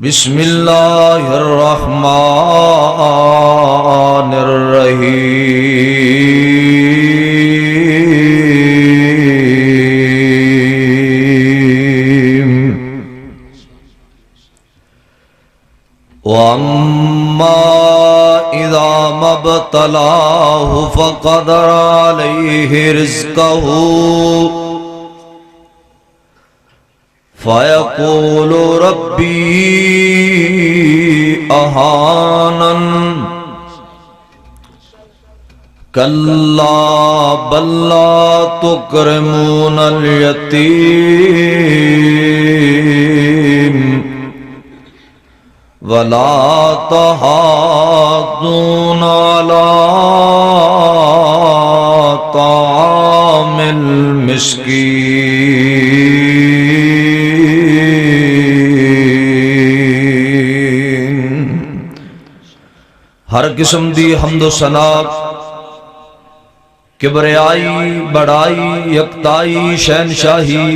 بسم اللہ الرحمن الرحیم وَأَمَّا إِذَا مَا ابْتَلَاهُ فَقَدَرَ عَلَيْهِ رِزْقَهُ فَيَقُولُ رَبِّي أَهَانَنِ كَلَّا بَل لَّا تُكْرِمُونَ الْيَتِيمَ وَلَا تَحَاضُّونَ عَلَىٰ طَعَامِ الْمِسْكِينِ۔ ہر قسم دی حمد و ثنا، کبریائی، بڑائی، یکتائی، شہنشاہی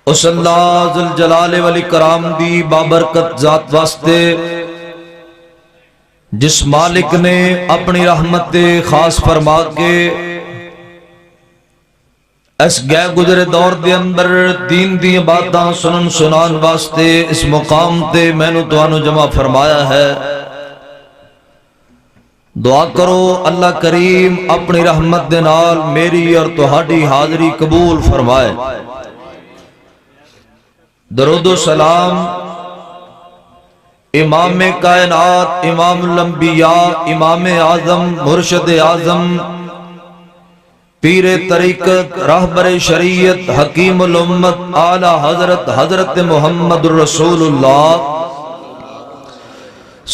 اس اللہ ذوالجلال والاکرام دی بابرکت ذات واسطے جس مالک نے اپنی رحمت خاص فرما کے اس گئے گزرے دور دے اندر دین دی باتاں سنن سنان واسطے اس مقام تے میں نے تانوں جمع فرمایا ہے۔ دعا کرو اللہ کریم اپنی رحمت دے نال میری اور تہاڈی حاضری قبول فرمائے۔ درود و سلام امام کائنات، امام الانبیاء، امام اعظم، مرشد اعظم، پیر طریقت، رہبر شریعت، حکیم الامت، اعلی حضرت محمد الرسول اللہ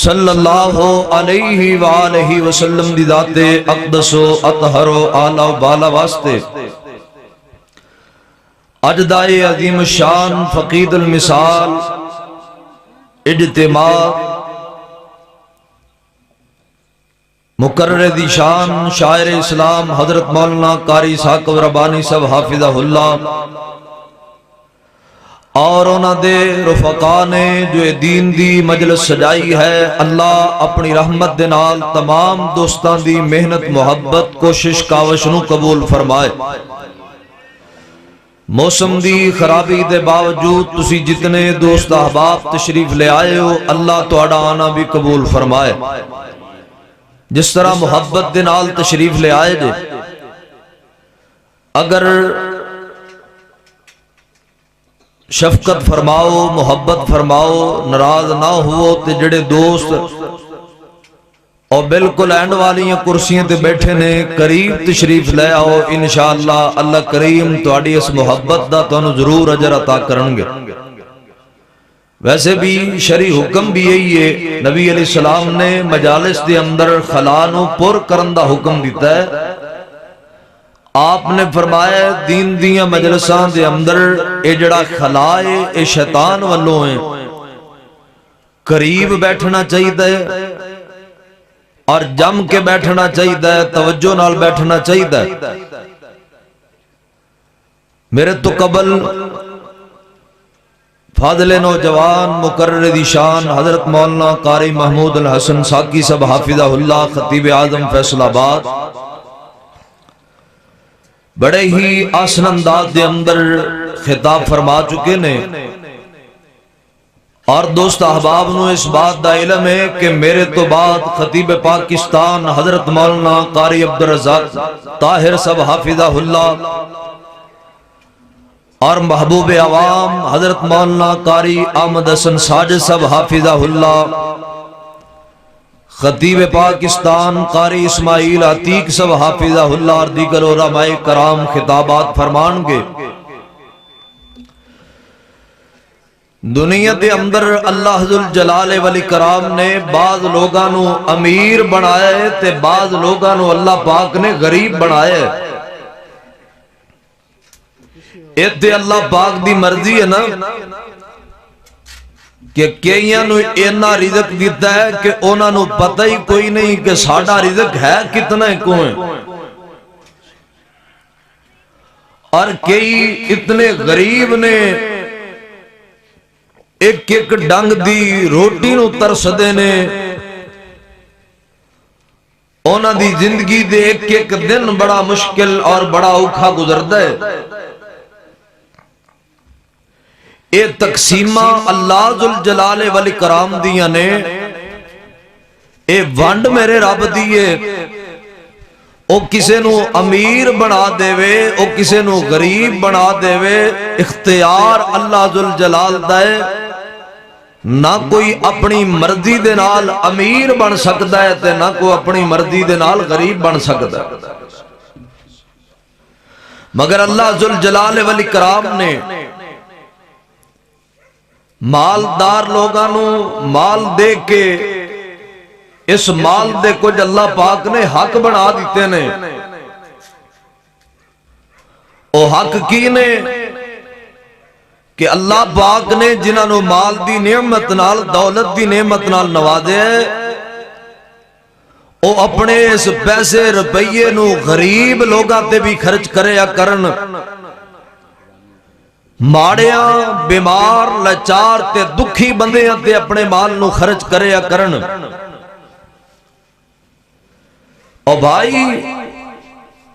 صلی اللہ علیہ وآلہ وسلم دی ذات اقدس و اطہر و اعلی و بالا واسطے اجدائے عظیم شان فقید المثال اجتماع مقرر دی شان شاعر اسلام حضرت مولانا قاری ثاقب ربانی صاحب حافظہ اللہ اور انہاں دے رفقا نے جو دین دی مجلس سجائی ہے، اللہ اپنی رحمت دے نال تمام دوستان دی محنت محبت کوشش کاوش نو قبول فرمائے۔ موسم دی خرابی دے باوجود تسی جتنے دوست احباب تشریف لے آئے ہو، اللہ تہاڈا آنا بھی قبول فرمائے۔ جس طرح محبت دے نال تشریف لے آئے جے، اگر شفقت فرماؤ، محبت فرماؤ، ناراض نہ ہو تے جڑے دوست اور بالکل اینڈ والیاں کرسیاں تے بیٹھے نے قریب تشریف لے آؤ، انشاءاللہ اللہ کریم تہاڈی اس محبت دا تانوں ضرور اجر عطا کرن گے۔ ویسے بھی شرعی حکم بھی یہی ہے، نبی علیہ السلام نے مجالس دے اندر خلا نو پر کرن دا حکم دیتا ہے۔ آپ نے فرمایا دین دیاں مجلساں دے اندر اے جڑا خلا ہے اے شیطان والوں ہے، قریب بیٹھنا چاہیے اور جم کے بیٹھنا چاہیے، توجہ نال بیٹھنا چاہیے۔ میرے تو قبل فاضل نوجوان مقرر دی شان حضرت مولانا قاری محمود الحسن ساقی صاحب حافظہ اللہ خطیب اعظم فیصل آباد بڑے ہی آسن انداز دے اندر خطاب فرما چکے نے، اور دوست احباب نو اس بات دا علم ہے کہ میرے تو بعد خطیب پاکستان حضرت مولانا قاری عبدالرزاق طاہر صاحب حافظہ اللہ اور محبوب عوام حضرت مولانا قاری احمد حسن ساجد صاحب حافظہ اللہ، خطیب پاکستان قاری اسماعیل عتیق صاحب حافظہ اللہ اور دیگر علماء کرام خطابات فرمان گے۔ دنیا دے اندر اللہ ذوالجلال والاکرام نے بعض لوگاں نو امیر بنایا ہے تے بعض لوگاں نو اللہ پاک نے غریب بنایا ہے۔ ایتے اللہ پاک دی مرضی ہے نا کہ کئیاں نو اینا رزق دیتا ہے کہ انہاں نو پتہ ہی کوئی نہیں کہ ساڈا رزق ہے کتنا ہے کون ہے، اور کئی اتنے غریب نے ایک ایک ڈنگ دی روٹی نو ترسدے نے، انہاں دی زندگی دے ایک ایک دن بڑا مشکل اور بڑا اوکھا گزردا ہے۔ اے تقسیمہ اللہ ذوالجلال والاکرام دیاں نے، اے ونڈ میرے رب دیے، او کسے نو امیر بنا دے وے، او کسے نو غریب بنا دے وے، اختیار اللہ ذوالجلال دا ہے۔ نہ کوئی اپنی مرضی دے نال امیر بن سکتا ہے تے نہ کوئی اپنی مرضی دے نال غریب بن سکتا ہے، مگر اللہ ذوالجلال والاکرام نے مالدار لوگاں نو مال دے کے اس مال دے کچھ اللہ پاک نے حق بنا دیتے نے۔ او حق کی نے کہ اللہ پاک نے جنہاں نو مال دی نعمت نال، دولت دی نعمت نال نوازے، او اپنے اس پیسے روپیے نو غریب لوگاں تے بھی خرچ کریا کرن، ماڑیاں بیمار لاچار تے دکھی بندیاں تے اپنے مال نو خرچ کریا کرن۔ او بھائی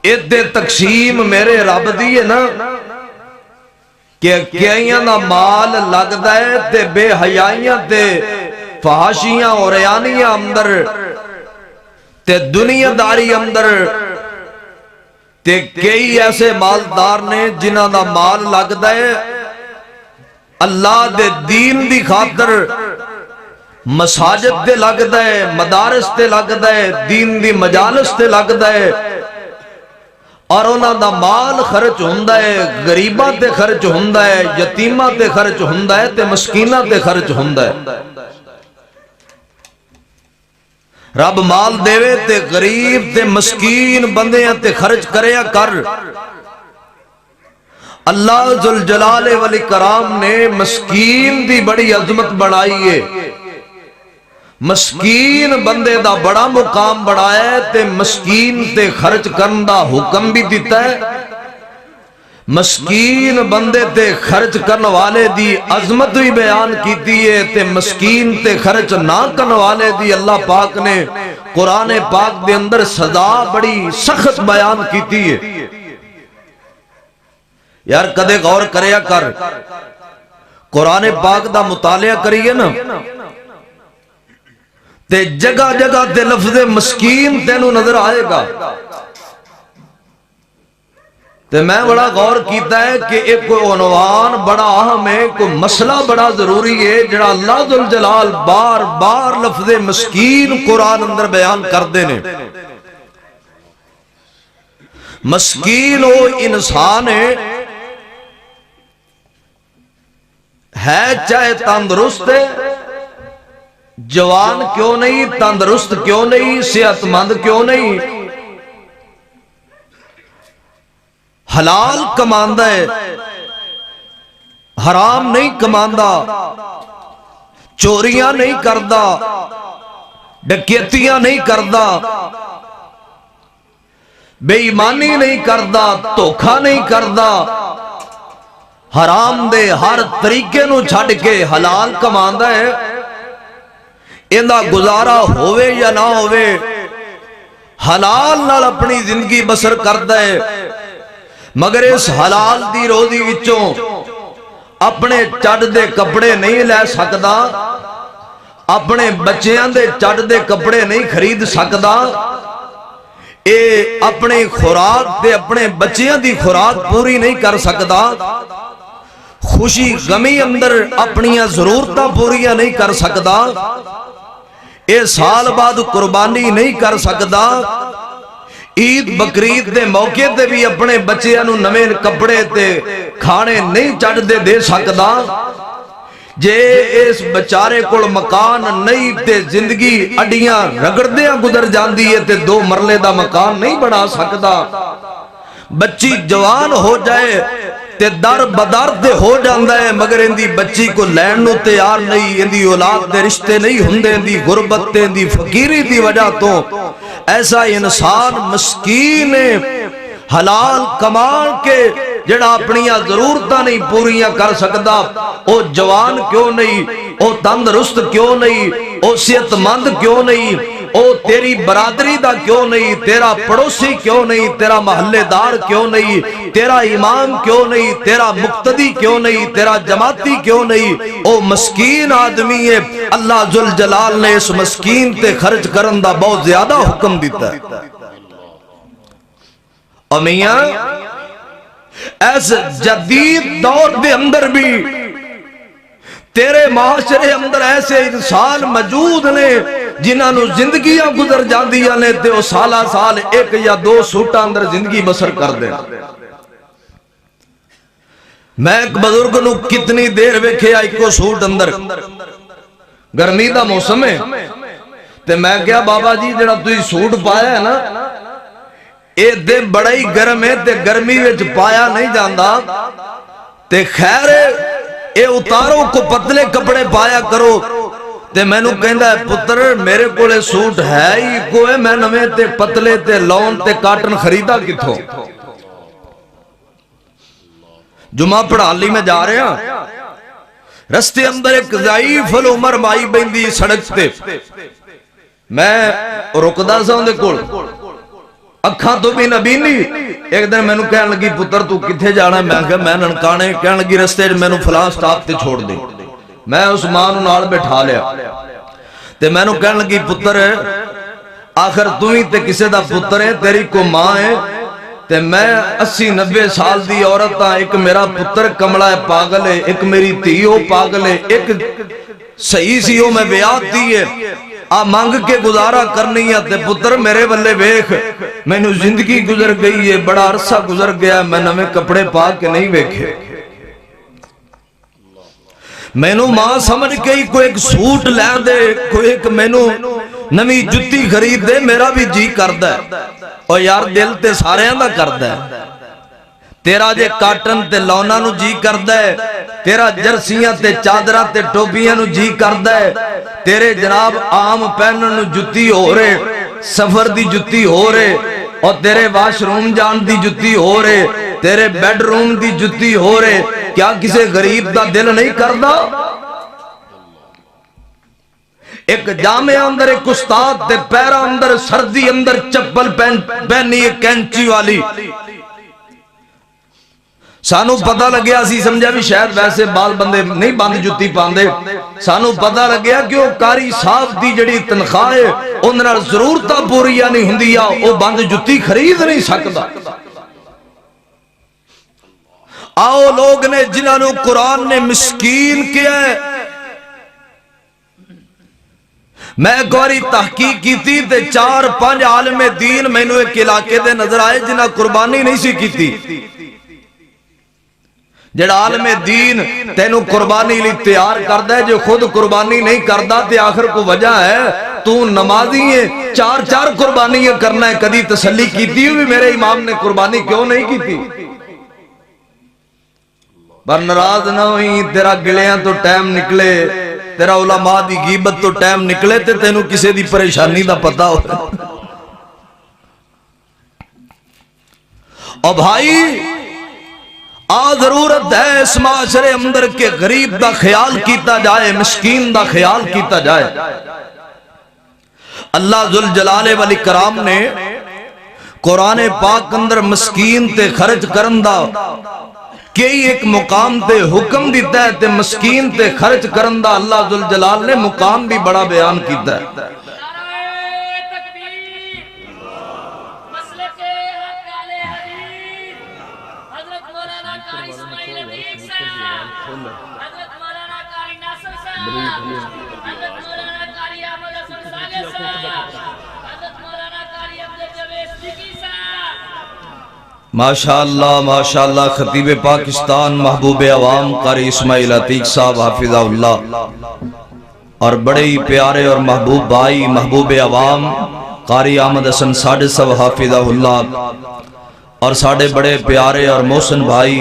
ادھے تقسیم میرے رب دی ہے نا، کہ کئیاں دا مال لگدا ہے تے بے حیائیاں تے فحاشیاں اور ریانیاں اندر تے دنیا داری اندر، تے کئی ایسے مالدار نے جنہاں دا مال لگدا ہے اللہ دے دین دی خاطر، مساجد تے لگدا ہے، مدارس تے لگدا ہے، دین دی مجالس تے لگدا ہے، اور انہاں دا مال خرچ ہوندا ہے، غریباں تے خرچ ہوندا ہے، یتیماں تے خرچ ہوندا ہے تے مسکیناں تے خرچ ہوندا ہے۔ رب مال دیوے تے غریب تے مسکین بندیاں تے خرچ کریا کر۔ اللہ ذوالجلال والاکرام نے مسکین دی بڑی عظمت بڑھائی ہے، مسکین بندے دا بڑا مقام بڑھایا ہے تے مسکین تے خرچ کرن دا حکم بھی دیتا ہے۔ مسکین بندے تے خرچ کرن والے دی عظمت بھی بیان کیتی ہے تے مسکین تے خرچ نہ کرن والے دی اللہ پاک نے قرآن پاک دے اندر سزا بڑی سخت بیان کیتی ہے۔ یار کدے غور کریا کر، قرآن پاک دا مطالعہ کریے نا تے جگہ جگہ تے لفظ مسکین تینوں نظر آئے گا۔ تے میں بڑا غور کیتا ہے کہ ایک کوئی عنوان بڑا اہم ہے، کوئی مسئلہ بڑا ضروری ہے جڑا اللہ ذوالجلال بار بار لفظ مسکین قرآن اندر بیان کر دینے۔ مسکین وہ انسان ہے چاہے تندرست ہے، جوان کیوں نہیں، تندرست کیوں نہیں، صحت مند کیوں نہیں، حلال کماندہ ہے، حرام نہیں کماندہ، چوریاں نہیں کردہ، ڈکیتیاں نہیں کردہ، بے ایمانی نہیں کردہ، دھوکھا نہیں کردہ، حرام دے ہر طریقے نو چھڈ کے حلال کماندہ ہے، اندہ گزارا ہوئے یا نہ ہوئے حلال نال اپنی زندگی بسر کردہ ہے، مگر اس حلال دی روزی وچوں اپنے چڑھ دے کپڑے نہیں لے سکدا، اپنے بچیاں دے چڑھ دے کپڑے نہیں خرید سکدا، اے اپنے خوراک دے اپنے بچیاں دی خوراک پوری نہیں کر سکدا، خوشی غمی اندر اپنیاں ضرورتاں پوریاں نہیں کر سکدا، اے سال بعد قربانی نہیں کر سکدا، عید بقرعید دے موقع تے بھی اپنے بچیاں نو نویں کپڑے تے کھانے نہیں چڑھ دے سکدا، جے اس بچارے کول مکان نہیں تے زندگی اڈیاں رگڑدیاں گزر جاندی ہے تے 2 مرلے دا مکان نہیں بنا سکدا، بچی جوان ہو جائے تے در بدر تے ہو جاندہ ہے، مگر اندی بچی کو لین نو تیار نہیں، اندی اولاد دے رشتے نہیں ہوندے، اندی غربت تے اندی فقیری دی وجہ تو ایسا انسان مسکین حلال کمال کے جڑا اپنی ضرورتاں نہیں پوریاں کر سکدا، او جوان کیوں نہیں، او تندرست کیوں نہیں، او صحت مند کیوں نہیں، او تیری برادری دا کیوں نہیں، تیرا پڑوسی کیوں نہیں، تیرا محلے دار کیوں نہیں، تیرا امام کیوں نہیں، تیرا مقتدی کیوں نہیں، تیرا جماعتی کیوں نہیں، او مسکین آدمی ہے، اللہ ذوالجلال نے اس مسکین تے خرچ کرن دا بہت زیادہ حکم دیتا ہے۔ اور میاں ایس جدید دور دے اندر بھی تیرے معاشرے اندر ایسے انسان موجود نے جنہاں نو زندگیاں گزر جاندیاں نے تے او سالہ سال ایک یا دو سوٹا اندر زندگی بسر کر دیں۔ میں ایک بزرگ نو کتنی دیر ویکھے ایک کو سوٹ اندر، گرمی دا موسم ہے تے میں کیا بابا جی جڑا تُوئی سوٹ پایا ہے نا اے دے بڑا ہی گرم ہے تے گرمی وچ پایا نہیں جاندہ تے خیر اے اتارو کو پتلے کپڑے پایا کرو تے میں نو کہندہ ہے پتر میرے کولے سوٹ ہے ہی کوئے میں نویں تے پتلے تے لون تے کاٹن خریدا کتھو۔ جمعہ پڑھالی میں جا رہے ہیں، رستے اندر ایک ضعیف العمر مائی بیندی سڑک تے، میں رکدا سا اندے کول اکھاں تو بھی نبینی، ایک دن میں نو کہنے لگی پتر تو کتھے جانا ہے، میں کہا میں ننکانے، کہنے لگی رستے میں نو فلاں سٹاپ تے چھوڑ دے، میں اس ماں نو نال بیٹھا لیا تے میں نو کہنے لگی پتر آخر تو ہی تے کسے دا پتر ہے، تیری کو ماں ہے تے میں 80-90 سال دی عورت ہاں، ایک میرا پتر کملا ہے پاگل ہے، ایک میری تیو پاگل ہے، ایک صحیح سی ہو میں بیعت دی ہے، آ مانگ کے گزارا کرنی ہے تے پتر میرے بلے بیخ میں نے زندگی گزر گئی ہے، بڑا عرصہ گزر گیا، میں نویں کپڑے پا کے نہیں بیکھے، میں نو ماں سمجھ گئی کوئی ایک سوٹ لے دے، کوئی ایک میں نو نمی جتی خرید دے، میرا بھی جی کردہ ہے اور یار دل تے سارے اندہ کردہ ہے، تیرا جے کاٹن تے لونا نو جی کردہ ہے، تیرا جرسیاں تے چادرہ تے ٹوپیاں نو جی کردہ ہے، تیرے جناب عام پہنن نو جتی ہو رہے، سفر دی جتی ہو رہے، اور تیرے واش روم جان دی جتی ہو رہے، تیرے بیڈ روم دی جتی ہو رہے، کیا کسے غریب دا دل نہیں کردہ؟ ایک جامعہ اندر ایک استاد تے پیرہ اندر سردی اندر چپل پہنی ایک کینچی والی، سانو پتہ لگیا سی سمجھا بھی شاید ویسے بال بندے نہیں بند جتی پاندے، سانو پتہ لگیا کہ وہ کاری صاحب دی جڑی تنخواہ ہے انہاں ضرورتاں پوریا نہیں ہوندیا، وہ بند جتی خرید نہیں سکتا۔ آؤ لوگ نے جنہاں نو قرآن نے مسکین کیا ہے، میں گوری تحقیق کی تھی تے 4-5 عالم دین میں نو ایک علاقے دے نظر آئے جنہاں قربانی نہیں سی کی تھی، جڑا عالم دین تینو قربانی لی تیار کردہ ہے، جو خود قربانی نہیں کردہ تے آخر کو وجہ ہے تو نمازی ہے 4 قربانیاں کرنا ہے، کدی تسلی کیتی ہوئی میرے امام نے قربانی کیوں نہیں کی تھی؟ پر ناراض نہ ہوئی، تیرا گلیاں تو ٹائم نکلے، تیرا علماء دی غیبت تو ٹائم نکلے تے تینو کسے دی پریشانی دا پتہ ہو۔ اور بھائی ضرورت ہے اس معاشرے اندر کے غریب دا خیال کیتا جائے، مسکین دا خیال کیتا جائے۔ اللہ ذوالجلال والاکرام نے قرآن پاک اندر مسکین تے خرچ کرندہ کئی ایک مقام تے حکم دیتا ہے تے مسکین تے خرچ کرندہ اللہ ذوالجلال نے مقام بھی بڑا بیان کیتا ہے۔ ماشاءاللہ ماشاءاللہ خطیب پاکستان محبوب عوام قاری اسماعیل عتیق صاحب حافظہ اللہ، اور بڑے ہی پیارے اور محبوب بھائی محبوب عوام قاری احمد حسن ساڈ صاحب حافظہ اللہ، اور ساڑے بڑے پیارے اور محسن بھائی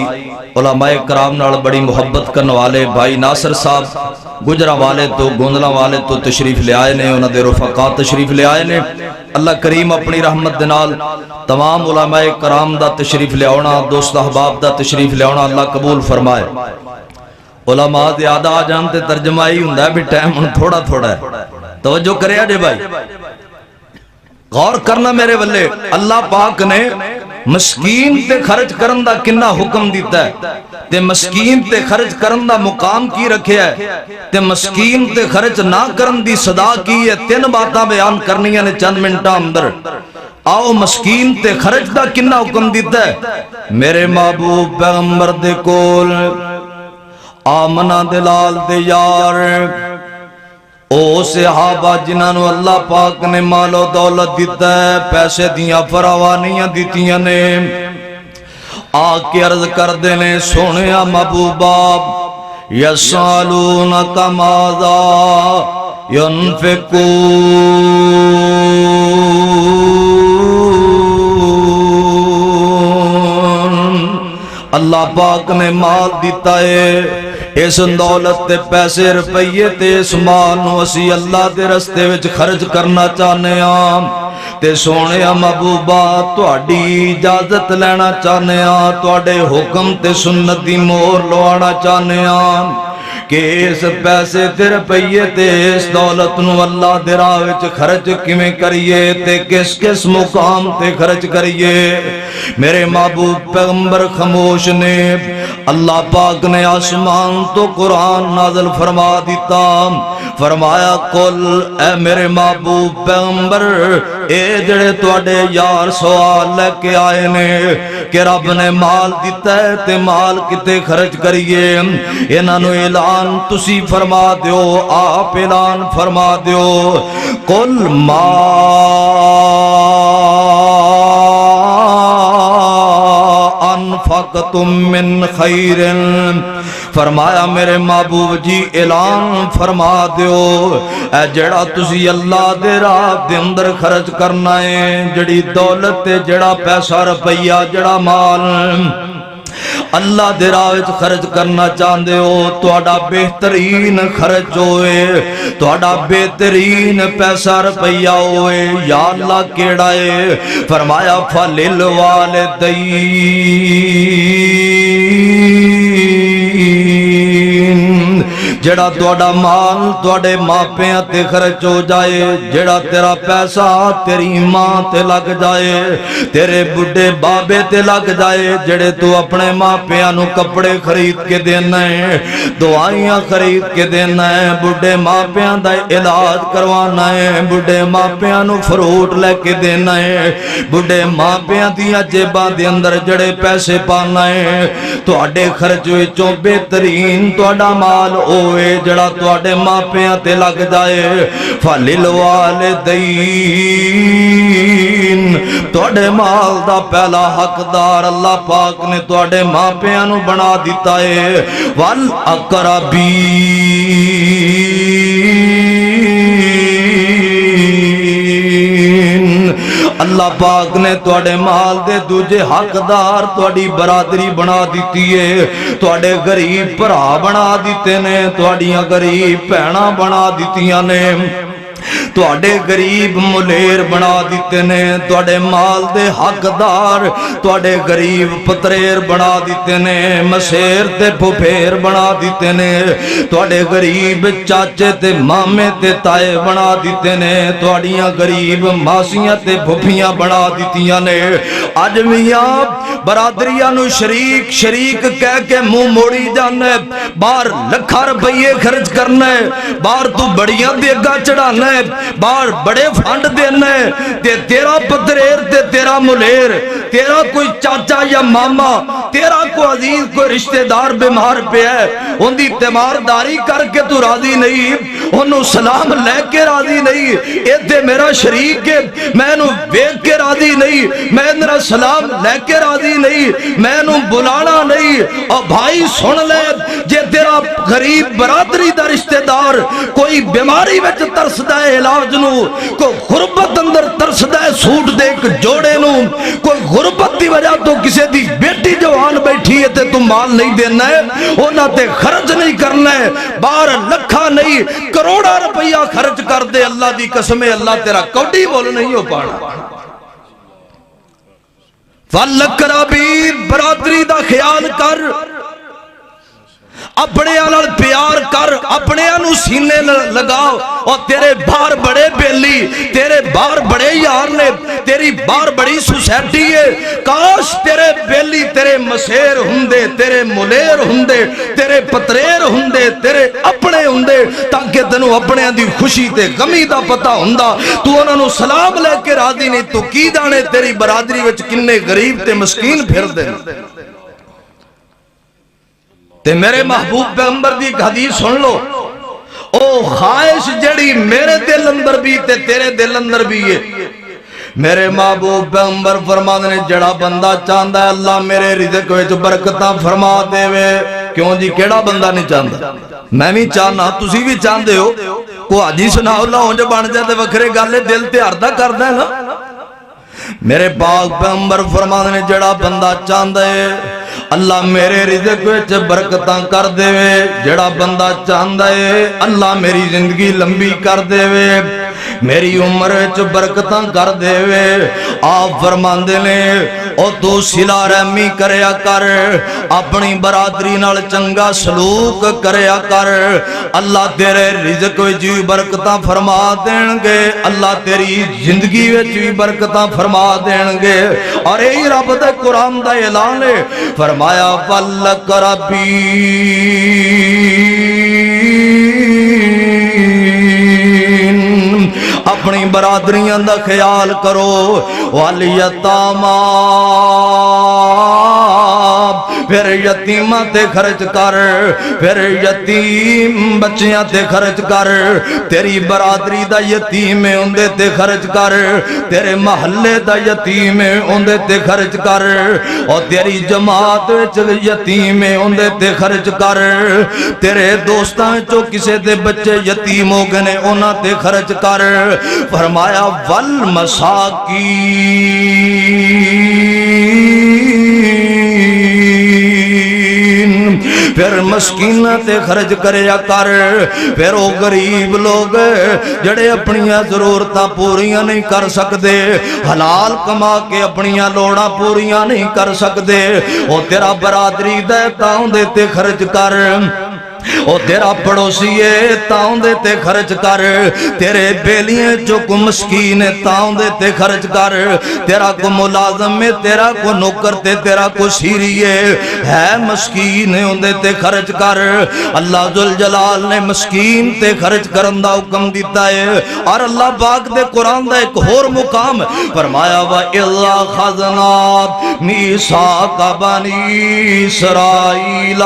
علماء کرام نال بڑی محبت کرنے والے بھائی ناصر صاحب گجرہ والے تو گوندلا والے تو تشریف لے آئے نے، انہاں دے رفقا تشریف لے آئے نے۔ اللہ کریم اپنی رحمت دے نال تمام علماء کرام دا تشریف لے آنا، دوست احباب دا تشریف لے آنا اللہ قبول فرمائے۔ علماء دے آدھا آ جان تے ترجمہ ہی ہوندا ہے بھی ٹائم ہن تھوڑا تھوڑا ہے، توجہ کریا جے بھائی، غور کرنا میرے ولے۔ اللہ پاک نے مسکین تے خرچ کرن دا کنا حکم دیتا ہے تے مسکین تے خرچ کرن دا مقام کی رکھیا ہے تے مسکین تے خرچ نہ کرن دی صدا کی ہے۔ تین باتاں بیان کرنیاں نے چند منٹاں اندر۔ آؤ مسکین تے خرچ دا کنا حکم دیتا ہے۔ میرے محبوب پیغمبر دے کول آمنہ دلال دے یار او صحابہ جنہاں نو اللہ پاک نے مال و دولت دیتا ہے، پیسے دیاں فراوانیاں دیتیاں نے، آکے عرض کر دینے سونیا محبوبہ یسالونک ماذا ینفقون، اللہ پاک نے مال دیتا ہے، اس دولت تے پیسے روپیے تے اس مال نو اسی اللہ دے رستے وچ خرچ کرنا چاہنے ہاں تے سونے محبوبہ تہاڈی اجازت لینا چاہنے ہاں، تہاڈے حکم تے سنت دی مہر لوانا چاہنے ہاں کہ اس پیسے تے روپیے تے اس دولت نو اللہ دے راہ وچ خرچ کیویں کریے تے کس کس مقام تے خرچ کریے۔ میرے محبوب پیغمبر خاموش نے، اللہ پاک نے آسمان تو قرآن نازل فرما دیتا، فرمایا قل اے میرے محبوب پیغمبر اے جڑے تواڈے یار سوال لے کے آئے نے کہ رب نے مال دیتا ہے تے مال کتے خرچ کریے، انہاں نو اعلان تسی فرما دیو، آپ اعلان فرما دیو قل ما انفقتم من خیر، فرمایا میرے محبوب جی اعلان فرما دیو اے جڑا تسی اللہ دے راہ دے اندر خرچ کرنا ہے، جڑی دولت تے جڑا پیسہ روپیہ جڑا مال اللہ دے راہ وچ خرچ کرنا چاہندے ہو، تہاڈا بہترین خرچ ہوئے، تہاڈا بہترین پیسہ روپیہ ہوئے، یا اللہ کیڑا ہے؟ فرمایا فَلِلْوَالِدَيْنِ، جڑا تہاڈا مال تہاڈے ماپیاں تے خرچ ہو جائے، جڑا تیرا پیسہ تیری ماں تے لگ جائے، تیرے بڈھے بابے تے لگ جائے، جڑے تو اپنے ماپیاں نو کپڑے خرید کے دینا ہے، دعائیاں خرید کے دینا ہے، بڈھے ماپیاں دا علاج کروانا ہے، بڈھے ماپیاں نو فروٹ لے کے دینا ہے، بڈھے ماپیاں دیاں جیباں دے اندر جڑے پیسے پانا ہے، تہاڈے خرچ وچوں بہترین تہاڈا مال ہوئے جڑا تہاڈے ماپیاں تے لگ جائے، فَلِلْوَالِدَيْنِ، تہاڈے مال دا پہلا حقدار اللہ پاک نے تہاڈے ماپیاں نو بنا دیتا ہے، وَالْأَقْرَبِينَ، اللہ پاک نے تواڈے مال دے دوجے حقدار تواڈی برادری بنا دیتی ہے، تواڈے غریب بھرا بنا دیتے نے، تواڈیاں غریب بہناں بنا دیتیاں نے، تواڈے غریب ملیر بنا دیتے نے، تواڈے مال دے حقدار تواڈے غریب پتریر بنا دیتے نے، مسیر تے پھپھیر بنا دیتے نے، تواڈے غریب چاچے تے مامے تے تائے بنا دیتے نے، تواڈیاں غریب ماسیاں تے پھپھیاں بنا دیتیاں نے۔ اج میاں برادریاں نو شریک شریک کہہ کے منہ موڑی جانا ہے، باہر لکھاں روپیے خرچ کرنا ہے، باہر تو بڑیاں دیگا چڑھانا ہے، باہر بڑے فنڈ دینا ہے، تے تیرا پتریر تے تیرا ملیر، تیرا کوئی چاچا یا ماما، تیرا کوئی عزیز کوئی رشتہ دار بیمار پہ ہے، ان دی تیمارداری کر کے تو راضی نہیں، انہوں سلام لے کے راضی نہیں، ایتے میرا شریک ہے میں انہوں بیگ کے راضی نہیں، میں انہوں سلام لے کے راضی نہیں، میں انہوں بلانا نہیں۔ اور بھائی سن لے جے تیرا غریب برادری دا رشتہ دار کوئی بیماری وچ ترسدا ہے علاج نو، کوئی غربت اندر ترسدا ہے سوٹ دے ایک جوڑے نو، کوئی غربت دی وجہ تو کسے دی بیٹی جوان بیٹھی ہے تے تو مال نہیں دینا ہے، انہاں تے خرچ نہیں کرنا ہے، 12 لکھاں نہیں کروڑا روپیہ خرچ کر دے، اللہ دی قسم ہے اللہ تیرا کوڈی بول نہیں ہو پانا۔ فالقرابین برادری دا خیال کر، اپنے آلال پیار کر، اپنے انو سینے لگاؤ، اور تیرے بار بڑے بیلی، تیرے بار بڑے یار نے، تیری بار بڑی سوسائٹی ہے، کاش تیرے بیلی تیرے مسیر ہندے، تیرے ملیر ہندے، تیرے پتریر ہندے، تیرے اپنے ہندے، تاکہ تنو اپنے دی خوشی تے غمی دا پتہ ہندہ، تو انہوں سلام لے کے راضی نہیں، تو کی جانے تیری برادری وچ کنے غریب تے مسکین پھر دے۔ تے میرے محبوب پیغمبر دی ایک حدیث سن لو، او خواہش جڑی میرے دل اندر بھی تے تیرے دل اندر بھی ہے، میرے محبوب پیغمبر فرماتے نے جڑا بندہ چاہتا ہے اللہ میرے رزق وچ برکتاں فرما دے وے، کیوں جی کیڑا بندہ نہیں چاہتا؟ میں بھی چاہنا، تسی بھی چاہتے ہو، کو حاجی سناؤ اللہ ہوں جو بن جاتے وکھرے گالے دل تے ہردہ کردہ ہے نا۔ میرے پاک پیغمبر فرماتے نے جڑا بندہ چاہتا ہے اللہ میرے رزق وچ برکتاں کر دے وے، جڑا بندہ چاہتا ہے اللہ میری زندگی لمبی کر دے وے، میری عمر وچ برکتاں کر دے وے، آپ فرماندے نے او تو صلہ رحمی کریا کر، اپنی برادری نال چنگا سلوک کریا کر، اللہ تیرے رزق وچ بھی برکتاں فرما دین گے، اللہ تیری زندگی وچ بھی برکتاں فرما دین گے۔ اور یہی رب دے قرآن دا اعلان ہے، فرمایا فالقرابین، اپنی برادریاں دا خیال کرو، والیتاما، پھر یتیمہ تے خرچ کر، پھر یتیم بچیاں تے خرچ کر، تیری برادری دا یتیم ہے اندے تے خرچ کر، تیرے محلے دا یتیم ہے اندے تے خرچ کر، اور تیری جماعت وچ یتیم ہے اندے تے خرچ کر، تیرے دوستاں چو کسے دے بچے یتیم ہو گئے انہاں تے خرچ کر۔ فرمایا والمساکین، پھر مسکینہ تے خرچ کریا کر، پھر وہ غریب لوگ جڑے اپنیاں ضرورتاں پوریاں نہیں کر سکتے، حلال کما کے اپنیاں لوڑاں پوریاں نہیں کر سکتے، وہ تیرا برادری دے تاؤں دے تے خرچ کر، او تیرا پڑوسی ہے تاؤں دے تے خرچ کر، تیرے بیلیاں جو کو مسکین ہے تاؤں دے تے خرچ کر، تیرا کو ملازم ہے، تیرا کو نوکر تے تیرا کو سیری ہے مسکین ہے ان دے تے خرچ کر۔ اللہ ذوالجلال نے مسکین تے خرچ کرن دا حکم دیتا ہے، اور اللہ پاک دے قرآن دا ایک اور مقام فرمایا وَإِذَا خَذْنَا مِيثَاقَ بَنِي إِسْرَائِيلَ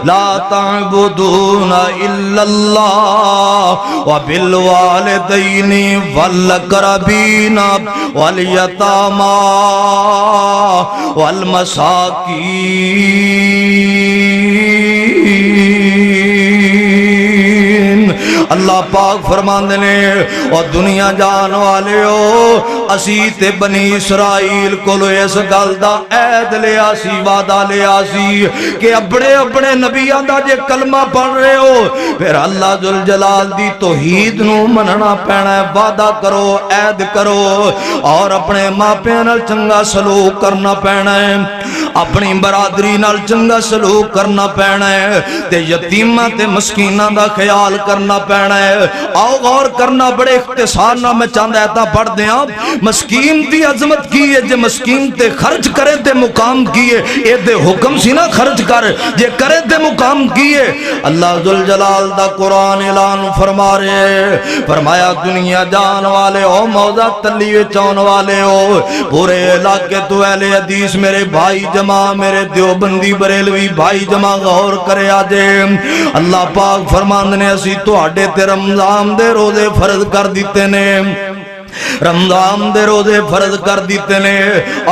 لَا تَعْبُدُونَ إِلَّا اللَّهَ وَبِالْوَالِدَيْنِ وَالْأَقْرَبِينَ وَالْيَتَامَى وَالْمَسَاكِينَ۔ اللہ پاک فرماندے نے اور دنیا جان والے ہو، اسی تے بنی اسرائیل کو لو اس گل دا عہد لیا سی، وعدہ لیا سی کہ اپنے اپنے نبیاں دا جے کلمہ پڑھ رہے ہو پھر اللہ ذوالجلال دی توحید نو مننا پینا ہے، وعدہ کرو، عہد کرو، اور اپنے ماں پیاں نال چنگا سلوک کرنا پینا ہے، اپنی برادری نال چنگا سلوک کرنا پینا ہے، تے یتیماں تے مسکیناں دا خیال کرنا پینا ہے۔ آؤ غور کرنا، بڑے اختصار نہ میں چاند ایتا پڑھ دیاں، مسکین دی عظمت کی ہے، جے مسکین تے خرچ کریں تے مقام کیے، اے دے حکم سی نہ خرچ کر، جے کریں تے مقام کیے۔ اللہ ذوالجلال دا قرآن اعلان فرما رہے، فرمایا دنیا جان والے ہو، موضع تلیوے چون والے ہو، پورے علاقے تو اہل حدیث میرے بھائی جمع، میرے دیوبندی بریلوی بھائی جمع غور کرے آجے۔ اللہ پاک فرماندے نے اسی تو آڈے تے رمضان دے روزے فرض کر دیتے نے، رمضان دے روزے فرض کر دیتے نے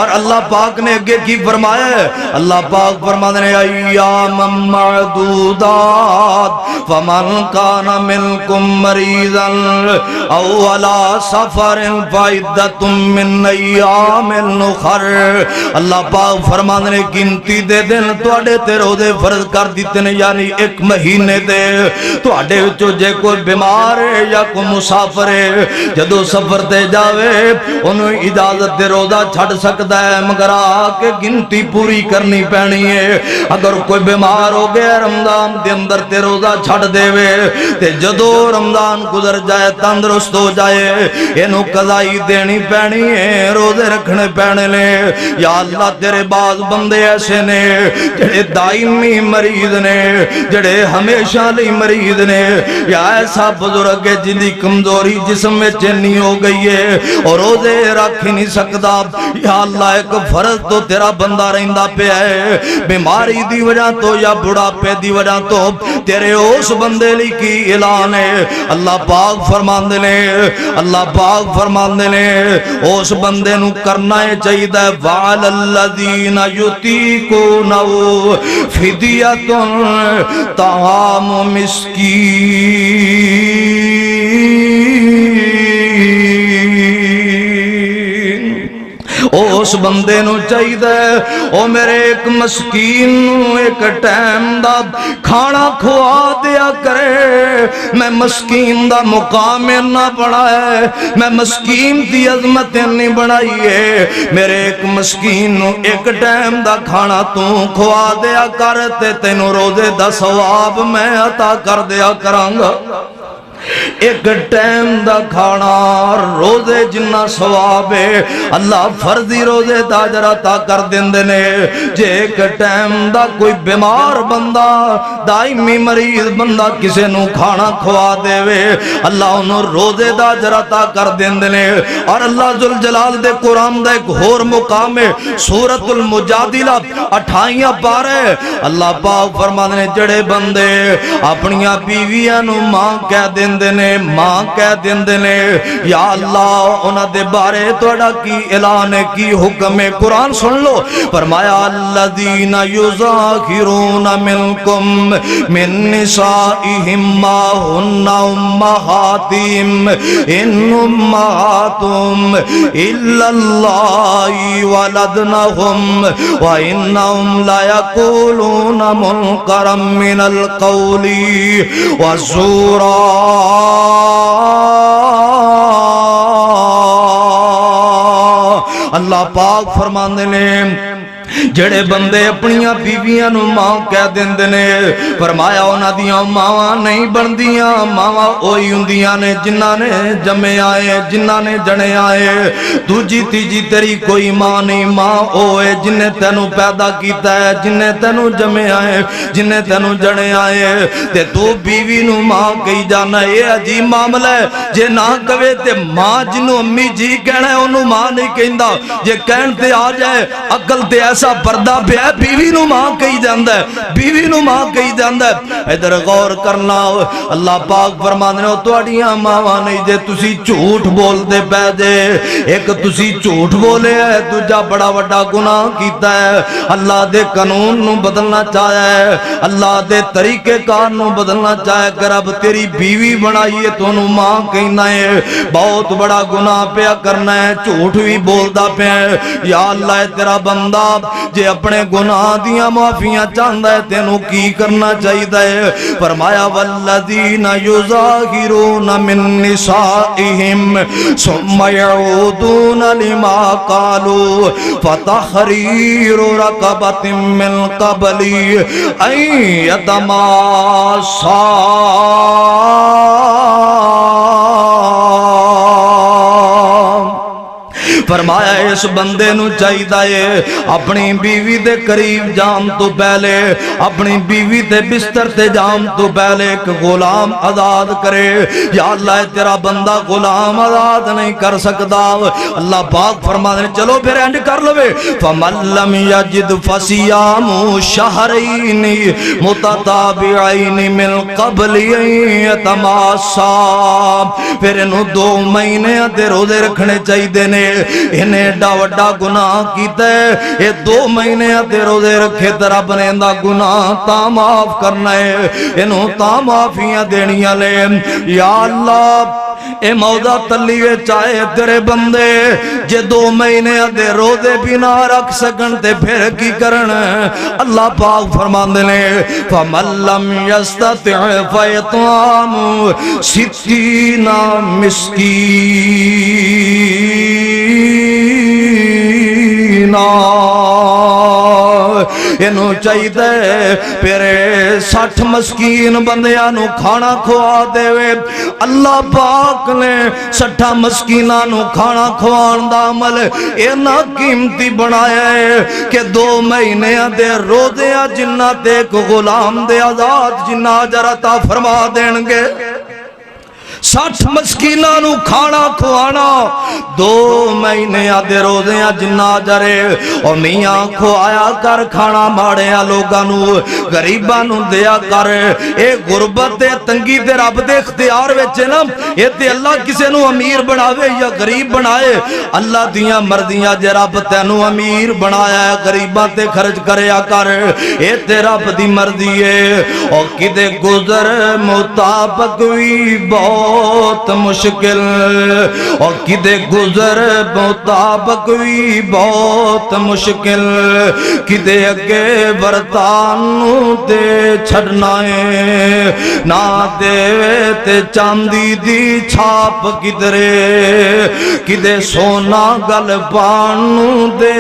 اور اللہ پاک نے اگے کی فرمایا ہے؟ اللہ پاک فرماتے ہیں ایام معدودات فمن کان منکم مریضا او علی سفر فعدۃ من ایام اخر۔ اللہ پاک فرماتے ہیں گنتی دے دن تواڈے تے روزے فرض کر دیتے نے، یعنی ایک مہینے دے تواڈے وچوں جے کوئی بیمار ہے یا کوئی مسافر ہے، جدو سفر تے جاوے انہوں اجازت دے روزہ چھڑ سکتا ہے، مگر آ کے گنتی پوری کرنی پینی ہے۔ اگر کوئی بیمار ہو گیا رمضان دے اندر تے روزہ چھڑ دے وے تے جدو رمضان گزر جائے تندرست ہو جائے انہوں قضائی دینی پینی ہے، روزے رکھنے پینے لے۔ یا اللہ تیرے بعض بندے ایسے نے جڑے دائمی مریض نے، جڑے ہمیشہ لی مریض نے، یا ایسا بزرگ ہے جن دی کمزوری جسم میں چینی ہو گئی ہے اور روزے رکھ ہی نہیں سکتا۔ یا اللہ ایک فرض تو تیرا بندہ رہندا پیا ہے، بیماری دی وجہ تو یا بڑھاپے دی وجہ تو تیرے اس بندے لی کی اعلان ہے۔ اللہ پاک فرماندے نے، اللہ پاک فرماندے نے اس بندے نو کرنا ہے چاہیے وَعَلَى الَّذِينَ يُطِيقُونَهُ فِدْيَةٌ طَعَامُ مِسْكِين۔ اس بندے نو چاہیے او میرے ایک مسکین نو ایک ٹائم دا کھانا کھوا دیا کرے۔ میں مسکین دا مقام نہ بڑھائے، میں مسکین دی عظمت نہیں بڑھائی ہے، میرے ایک مسکین نو ایک ٹائم دا کھانا تو کھوا دیا کر تے تینوں روزے دا ثواب میں عطا کر دیا کرانگا۔ ایک ٹائم دا کھانا روزے جنہ ثواب ہے، اللہ فرضی روزے دا اجر عطا کر دیندے نے۔ جے ایک ٹائم دا کوئی بیمار بندہ دائمی مریض بندہ کسے نو کھانا کھوا دے وے، اللہ انہوں روزے دا اجر عطا کر دیندے نے۔ اور اللہ ذوالجلال دے قرآن دا ایک اور مقام ہے سورۃ المجادلہ 28 پارے، اللہ پاک فرماتے ہیں جڑے بندے اپنیاں بیویاں نو ماں کہہ دیندے نے، ماں کہہ دیندے نے، یا اللہ انہاں دے بارے توڑا کی اعلان کی حکم قرآن سن لو۔ فرمایا الذین یظاہرون منکم من نسائہم ما ہن امہاتہم ان امہاتہم الا اللہ ولدنہم وانہم لیقولون منکرا من القول والزورا۔ اللہ پاک فرماندے نے جڑے بندے اپنیاں بیویاں نو ماں کہہ دیندے نے، فرمایا انہاں دیاں ماواں نہیں بندیاں، ماواں اوہی ہوندیاں نے جنہاں نے جمے آئے، جنہاں نے جنے آئے۔ دوجی تیجی تیری کوئی ماں نہیں، ماں اوے جن نے تینوں پیدا کیتا ہے، جن نے تینوں جمے آئے، جن نے تینوں جنے آئے، تے تو بیوی نو ماں کہی جانا یہ عجیب معاملہ ہے۔ جے نہ کہے تے ماں جنوں امی جی کہنا ہے انہوں ماں نہیں کہندا، جے کہن تے آ جائے عقل تے ایسا پردہ پہ بیوی نو ماں کہی جاندہ ہے، بیوی نو ماں کہی جاندہ ہے۔ ادھر غور کرنا، اللہ پاک فرماندے نے تواڈیاں ماواں نہیں جے تسی جھوٹ بول دے پے جے، ایک تسی جھوٹ بولے ہے، دوجا بڑا بڑا گناہ کیتا ہے۔ اللہ دے قانون نو بدلنا چاہے ہے، اللہ دے طریقے کار نو بدلنا چاہے، اگر اب تیری بیوی بنائیے تو انہوں ماں کہنا ہے، بہت بڑا گناہ پیا کرنا ہے، جھوٹ بھی بولدا پیا ہے۔ یا اللہ تیرا بندہ جے اپنے گناہ دیاں معافیاں چاہندہ ہے تینوں کی کرنا چاہیدہ ہے۔ فرمایا والذین یظاہرون من نسائہم ثم یعودون لما قالوا فتحریر رقبۃ من قبل ان یتماسا۔ فرمایا اس بندے نو چاہیے اپنی بیوی دے قریب جان تو پہلے اپنی بیوی دے بستر تے جان تو پہلے ایک غلام آزاد کرے. یا اللہ تیرا بندہ غلام آزاد نہیں کر سکتا. اللہ پاک فرما دے چلو پھر اینڈ کر لوے فَمَن لَّمْ يَجِدْ فَصِيَامُ شَهْرَيْنِ مُتَتَابِعَيْنِ مِن قَبْلِ أَن يَتَمَاسَّا. پھر انہوں 2 مہینے دے روزے رکھنے چاہیے نے. انہیں ایڈا وڈا گناہ کیتا ہے یہ 2 مہینے دے روزے رکھے تے رب نے اندا گناہ تا معاف کرنا ہے انہوں تا معافیاں دینیاں لے. یا اللہ اے موضع تلیوے چاہے تیرے بندے جے 2 مہینے دے روزے بھی نہ رکھ سکن تے پھر کی کرن. اللہ پاک فرماندے نے فَمَن لَّمْ يَسْتَطِعْ فَيَطْعَمُ 60 مسکینا. انہوں چاہیے پیرے 60 مسکین بندیاں نو کھانا کھوا دے وے. اللہ پاک نے 60 مسکیناں نو کھانا کھوان دا عمل اینا قیمتی بنایا ہے کہ 2 مہینے دے روزے جنہ تے ایک غلام دے آزاد جنہ اجر عطا فرما دیں گے. 60 مسکیناں نو کھانا کھوانا 2 مہینے دے روزے جنہ جرے. اور میاں کھوایا کر کھانا ماڑیاں لوگاں نو غریباں نو دیا کر. اے غربت دے تنگی دے رب دے اختیار وچے نا اے تے اللہ کسے نو امیر بناوے یا غریب بنائے اللہ دیاں مرضیاں جے رب تینو امیر بنایا ہے غریباں تے خرچ کریا کر اے تے رب دی مرضی ہے. اور کدے گزر مطابق وی بہت مشکل اور کدے گزر مطابق بھی بہت مشکل کدے اگے برتانوں دے چھڑنا ہے نہ دے تے چاندی دی چھاپ کدرے کدے سونا گل پانوں دے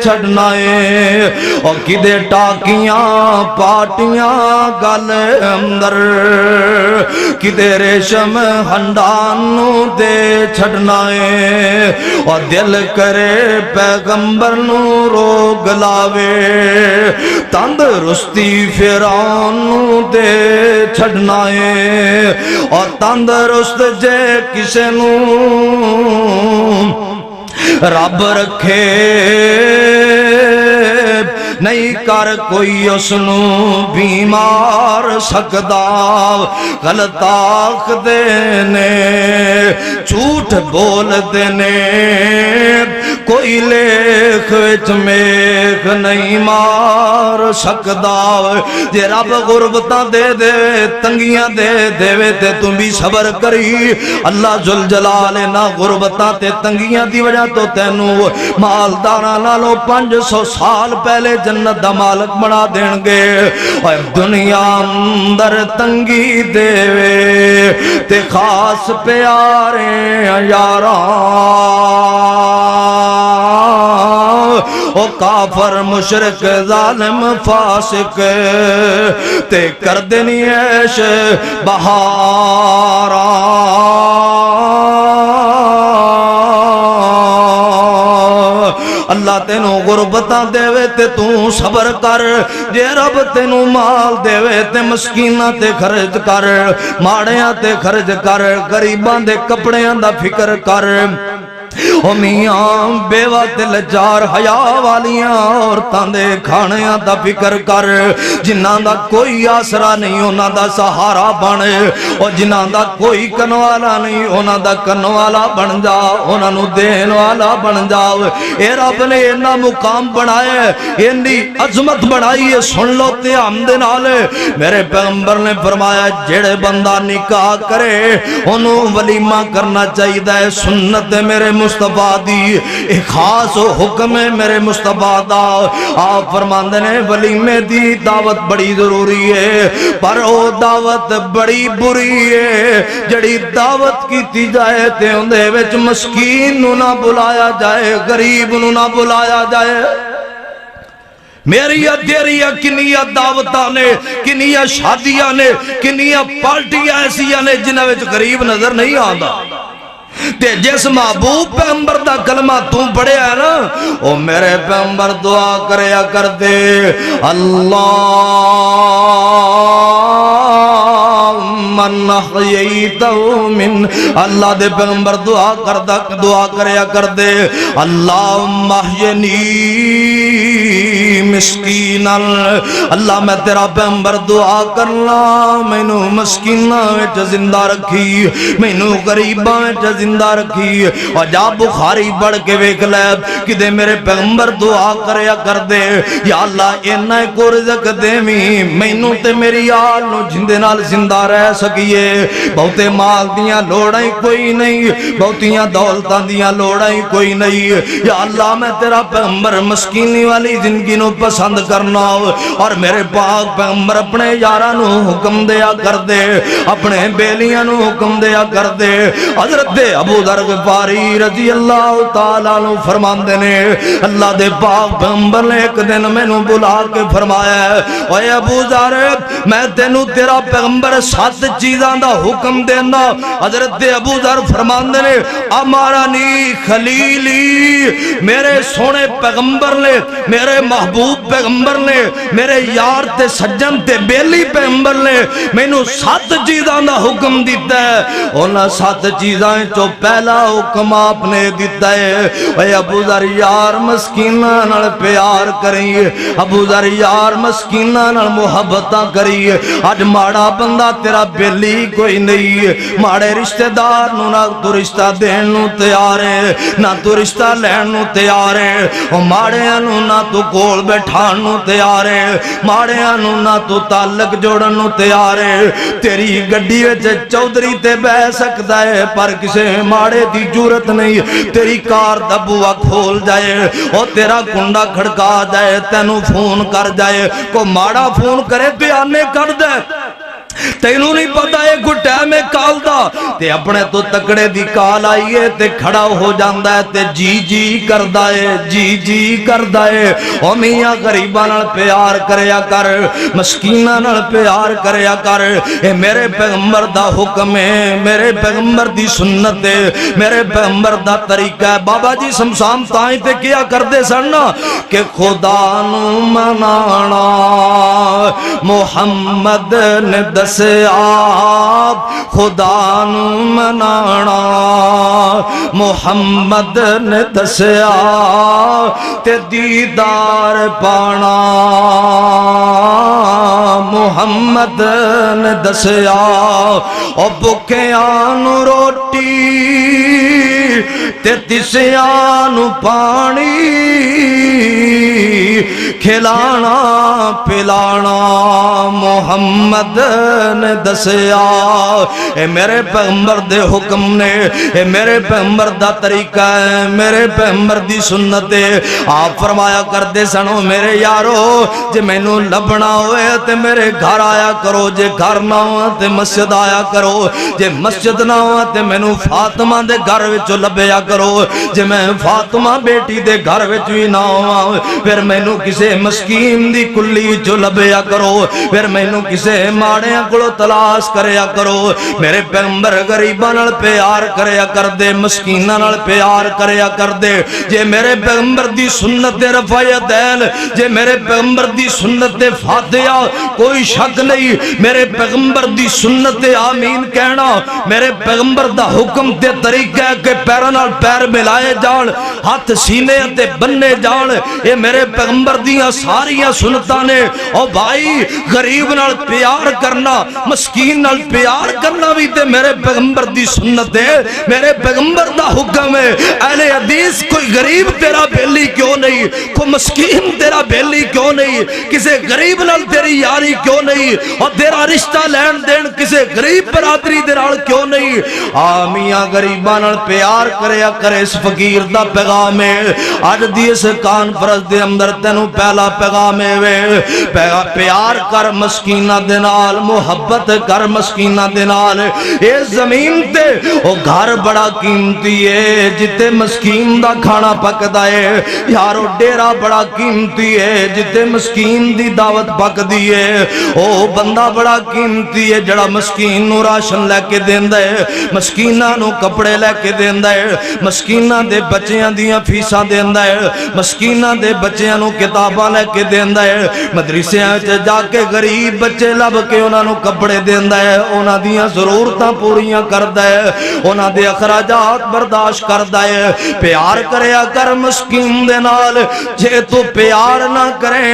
چھڑنا ہے اور کدے ٹاکیاں پاٹیاں گل اندر کدے ریشم ہنڈانوں دے چھڑنا ہے اور دل کرے پیغمبر نو روگ لاوے تندرستی فرعون دے چھڑنا ہے اور تندرست جے کسے نو رب رکھے نہیں کر کوئی اسنو بیمار سکدا غلط آخ دینے جھوٹ بول دینے کوئی لیکھ وچ میکھ نہیں مار سکدا. جے رب غربتاں دے دے تنگیاں دے دے وے تے تم بھی صبر کری اللہ ذوالجلال نہ غربتاں تے تنگیاں دی وجہ تو تینو مالداراں نالوں 500 سال پہلے جنت دا مالک بنا دیں گے. اور دنیا اندر تنگی دے وے تے خاص پیارے یاراں او کافر مشرک ظالم فاسق تے کر دینی عیش بہاراں. اللہ تینو غربتاں دے وے تے تو صبر کر جے رب تینو مال دے وے تے مسکیناں تے خرچ کر ماڑیاں تے خرچ کر غریباں دے کپڑیاں دا فکر کر. او میاں بیوہ تے لجار حیاء والیاں عورتاں دے کھانیاں دا فکر کر جنہاں دا کوئی آسرا نہیں انہاں دا سہارا بن اور جنہاں دا کوئی کنوالا نہیں انہاں دا کنوالا بن جا انہاں نو دین والا بن جا. اے رب نے انہاں مقام بنائے انہی عظمت بنائی ہے سن لو تے حمد نال. میرے پیغمبر نے فرمایا جڑے بندہ نکاح کرے انہوں ولیمہ کرنا چاہیے سنت میرے مصطفیٰ دی ایک خاص حکم ہے میرے مصطفیٰ دا. آپ فرماندے نے ولیمے دی دعوت بڑی ضروری ہے پر او دعوت بڑی بری ہے جڑی دعوت کی جائے تے اندے وچ مسکین نو نہ بلایا جائے غریب نو نہ بلایا جائے. میری تیریا کنیا دعوتاں نے کنیا شادیاں نے کنیا پارٹیاں ایسیاں نے جنہاں وچ غریب نظر نہیں آندا. تے جس محبوب پیغمبر دا کلمہ تو پڑھیا ہے نا او میرے پیغمبر دعا کریا کر دے من احییتہ من اللہ دے پیغمبر دعا کریا کر دے اللہم احینی مسکینا اللہ میں تیرا پیغمبر دعا کرنا مینوں مسکیناں وچ زندہ رکھی مینوں غریباں وچ زندہ رکھی اور جا بخاری پڑھ کے ویکھ لے کدے میرے پیغمبر دعا کریا کر دے یا اللہ اینا کو رزق دیویں مینوں تے میری آل نو جندے نال زندہ رہ سکیے بہتے مال دیاں لوڑاں کوئی نہیں بہتیاں دولتاں دیاں لوڑاں کوئی نہیں یا اللہ میں تیرا پیغمبر مسکینی والی زندگی نو پسند کرنا اور میرے پاک پیغمبر اپنے یاراں نو حکم دیا کر دے اپنے بیلیاں نو حکم دیا کر دے حضرت ابو ذر غفاری رضی اللہ تعالیٰ نو فرماندے نے اللہ دے پاک پیغمبر نے ایک دن میں نو بلا کے فرمایا ہے اے ابو ذر میں تینو تیرا پیغمبر 7 چیزاں دا حکم دینا حضرت ابو ذر فرماندے نے امارانی خلیلی میرے سونے پیغمبر نے میرے محبوب پیغمبر نے میرے یار تے سجن تے بیلی پیغمبر نے میں نو 7 چیزاں دا حکم دیتا ہے اونا 7 چیزاں جو پہلا حکم آپ نے دیتا ہے اے ابو ذر یار مسکینہ نال پیار کریے ابو ذر یار مسکینہ نال محبتاں کریے آج ماڑا بندہ تیرا بیلی کوئی نہیں ماڑے رشتہ دار نو نہ تو رشتہ دین نو تیار ہے نہ تو رشتہ لین نو تیار ہے او ماڑے انو نہ تو کول بیٹھان نو تیار ہے ماڑے انو نہ تو تعلق جوڑن نو تیار ہے تیری گڈی وچ چودھری تے بہ سکتا ہے پر کسے ماڑے دی جرت نہیں تیری کار دا بوا کھول جائے او تیرا کنڈا کھڑکا جائے تینو فون کر جائے کو ماڑا فون کرے تو آنے کر دے تینوں نہیں پتا ہے کوئی ٹائم ہے کال دا تے اپنے تو تکڑے دی کال آئیے تے کھڑا ہو جاندہ ہے تے جی جی کردہ ہے جی جی کردہ ہے او میاں غریبہ نال پیار کریا کر مسکینہ نال پیار کریا کر اے میرے پیغمبر دا حکم ہے میرے پیغمبر دی سنت ہے میرے پیغمبر دا طریقہ ہے بابا جی سمسام تائیں تے کیا کر دے سننا کہ خدا نو منانا محمد نے دسے آپ خدا نو منانا محمد نے دسے آپ تے دیدار پانا محمد نے دسے آپ او بکیاں نو روٹی تے تسیاں نو پانی کھلانا پلانا محمد نے دسیا اے میرے پیغمبر دے حکم نے اے میرے پیغمبر دا طریقہ ہے میرے پیغمبر دی سنت ہے آپ فرمایا کر دے سنو میرے یارو جے میں نو لبنا ہوئے تے میرے گھر آیا کرو جے گھر نہ ہوا تے مسجد آیا کرو جے مسجد نہ ہوا تے میں نو فاطمہ دے گھر وچو لبیا کرو جے میں فاطمہ بیٹی دے گھر وچ بھی نہ ہوا پھر میں نو کسے مسکین دی کلی جو لبیا کرو پھر میں نو کسے ماڑیاں کلو تلاش کریا کرو میرے پیغمبر غریباں نال پیار کریا کر دے مسکیناں نال پیار کریا کر دے جے میرے پیغمبر دی سنت رفع یدین جے میرے پیغمبر دی سنت فاتحہ کوئی شک نہیں میرے پیغمبر دی سنت آمین کہنا میرے پیغمبر دا حکم تے طریقہ ہے کہ پیراں نال پیر ملائے جان ہاتھ سینے تے بننے جان اے میرے پیغمبر دیاں ساریاں سنتاں نے او بھائی غریب نال پیار کرنا مسکین نال پیار کرنا بھی تے میرے پیغمبر دی سنت ہے میرے پیغمبر دا حکم ہے اہل حدیث کوئی غریب تیرا بیلی کیوں نہیں کوئی مسکین تیرا بیلی کیوں نہیں کسے غریب نال تیری یاری کیوں نہیں اور تیرا رشتہ لین دین کسے غریب برادری دے نال کیوں نہیں آمیاں غریباں نال پیار کریا کرے اس فقیر دا پیغام ہے اج دی اس کانفرنس دے اندر تینوں پہلا پیغام ہے پیار کر مسکینہ دے نال محبت کر مسکینہ دے نال اس زمین تے او گھر بڑا قیمتی ہے جتے مسکین دا کھانا پکدا ہے یارو ڈیرا بڑا قیمتی ہے جتے مسکین دی دعوت پکدی ہے او بندہ بڑا قیمتی ہے جڑا مسکین نو راشن لے کے دیندا ہے مسکیناں نو کپڑے لے کے دیندا ہے مسکیناں دے بچیاں دیاں فیساں دیندا ہے مسکیناں دے بچیاں نو کتاباں لے کے دیندا ہے مدرسیاں وچ جا کے غریب بچے لب کے انہاں نو کپڑے دیندا ہے انہاں دیاں ضرورتاں پوریاں کردا ہے انہاں دے اخراجات برداشت کردا ہے پیار کریا کر مسکین دے نال جے تو پیار نہ کریں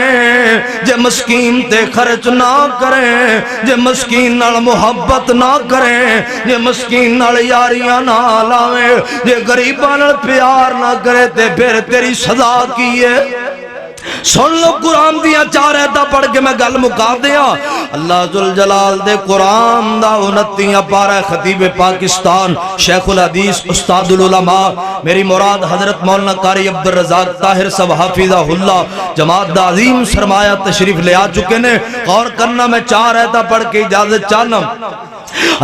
جے مسکین تے خرچ نہ کریں جے مسکین نال محبت نہ کریں جے مسکین نال یاریاں نہ لاویں جے غریباں نال پیار نہ کرے تے پھر تیری سزا کی ہے سن لو قرآن دیا 4 آیتاں پڑھ کے میں گل مکا دیا اللہ ذوالجلال دے قرآن دا 29 پارہ خطیب پاکستان شیخ الحدیث استاد العلماء میری مراد حضرت مولانا قاری عبدالرزاق طاہر صاحب حافظہ اللہ جماعت دا عظیم سرمایہ تشریف لے آ چکے نے غور کرنا میں 4 آیتاں پڑھ کے اجازت چاہنا